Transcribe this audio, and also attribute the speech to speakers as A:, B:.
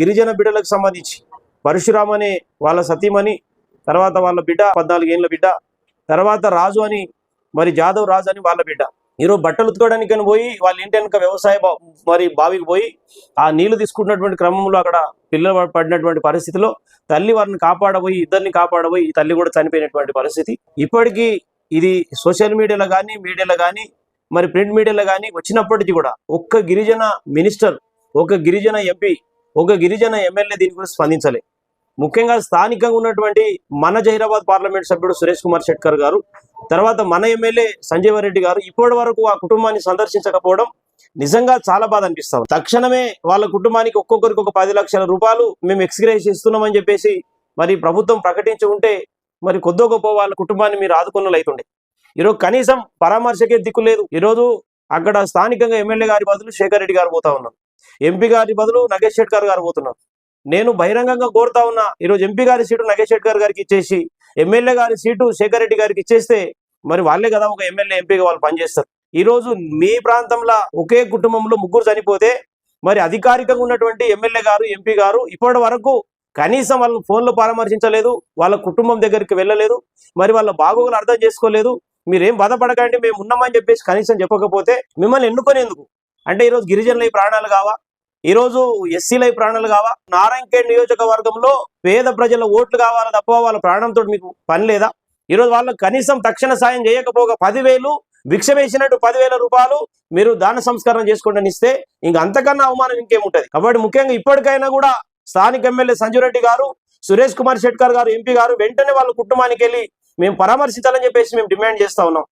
A: గిరిజన బిడ్డలకు సంబంధించి పరశురామ్ అనే వాళ్ళ సతీమణి, తర్వాత వాళ్ళ బిడ్డ 14 ఏళ్ళ బిడ్డ, తర్వాత రాజు అని మరి జాదవ్ రాజు అని వాళ్ళ బిడ్డ. ఈరోజు బట్టలు ఉతుకోవడానికి పోయి వాళ్ళ ఇంటి వెనుక వ్యవసాయ మరి బావికి పోయి ఆ నీళ్లు తీసుకుంటున్నటువంటి క్రమంలో అక్కడ పిల్లలు పడినటువంటి పరిస్థితిలో తల్లి వారిని కాపాడబోయి, ఇద్దరిని కాపాడబోయి తల్లి కూడా చనిపోయినటువంటి పరిస్థితి. ఇప్పటికీ ఇది సోషల్ మీడియాలో కానీ మరి ప్రింట్ మీడియాలో కానీ వచ్చినప్పటికీ కూడా ఒక్క గిరిజన మినిస్టర్, ఒక గిరిజన ఎంపీ, ఒక గిరిజన ఎమ్మెల్యే దీని గురించి స్పందించలే. ముఖ్యంగా స్థానికంగా ఉన్నటువంటి మన జహీరాబాద్ పార్లమెంట్ సభ్యుడు సురేష్ కుమార్ షెట్కర్ గారు, తర్వాత మన ఎమ్మెల్యే సంజీవ రెడ్డి గారు ఇప్పటి వరకు ఆ కుటుంబాన్ని సందర్శించకపోవడం నిజంగా చాలా బాధ అనిపిస్తాం. తక్షణమే వాళ్ళ కుటుంబానికి ఒక్కొక్కరికి ఒక 10 లక్షల రూపాయలు మేము ఎక్స్గ్రేస్ ఇస్తున్నామని చెప్పేసి మరి ప్రభుత్వం ప్రకటించి ఉంటే మరి కొద్దో గొప్ప వాళ్ళ కుటుంబాన్ని మీరు ఆదుకున్నలు అవుతుండే. ఈరోజు కనీసం పరామర్శకే దిక్కు లేదు. ఈరోజు అక్కడ స్థానికంగా ఎమ్మెల్యే గారి బదులు శేఖర్ రెడ్డి గారు పోతా ఉన్నారు, ఎంపీ గారి బదులు నగేష్ షెట్కర్ గారు పోతున్నారు. నేను బహిరంగంగా కోరుతా ఉన్నా, ఈరోజు ఎంపీ గారి సీటు నగేష్ షెట్కర్ గారికి ఇచ్చేసి ఎమ్మెల్యే గారి సీటు శేఖర్ రెడ్డి గారికి ఇచ్చేస్తే మరి వాళ్ళే కదా ఒక ఎమ్మెల్యే ఎంపీగా వాళ్ళు పనిచేస్తారు. ఈరోజు మీ ప్రాంతంలో ఒకే కుటుంబంలో 3 చనిపోతే మరి అధికారికంగా ఉన్నటువంటి ఎమ్మెల్యే గారు, ఎంపీ గారు ఇప్పటి వరకు కనీసం వాళ్ళని ఫోన్లో పరామర్శించలేదు, వాళ్ళ కుటుంబం దగ్గరికి వెళ్ళలేదు, మరి వాళ్ళ బాగోగులు అర్థం చేసుకోలేదు. మీరేం బాధపడకండి, మేము ఉన్నామని చెప్పేసి కనీసం చెప్పకపోతే మిమ్మల్ని ఎన్నుకునేందుకు? అంటే ఈరోజు గిరిజనుల ప్రాణాలు కావా? ఈరోజు ఎస్సీల ప్రాణాలు కావా? నారాయణఖేడ్ నియోజకవర్గంలో పేద ప్రజల ఓట్లు కావాలా తప్ప వాళ్ళ ప్రాణంతో మీకు పని లేదా? ఈరోజు వాళ్ళకు కనీసం తక్షణ సాయం చేయకపోగా 10,000 భిక్ష వేసినట్టు 10,000 రూపాయలు మీరు దాన సంస్కరణ చేసుకోండి ఇస్తే ఇంక అంతకన్నా అవమానం ఇంకేముంటది? కాబట్టి ముఖ్యంగా ఇప్పటికైనా కూడా స్థానిక ఎమ్మెల్యే సంజీవ్ రెడ్డి గారు, సురేష్ కుమార్ షెట్కర్ గారు, ఎంపీ గారు వెంటనే వాళ్ళ కుటుంబానికి వెళ్ళి మేము పరామర్శించాలని చెప్పేసి మేము డిమాండ్ చేస్తా ఉన్నాం.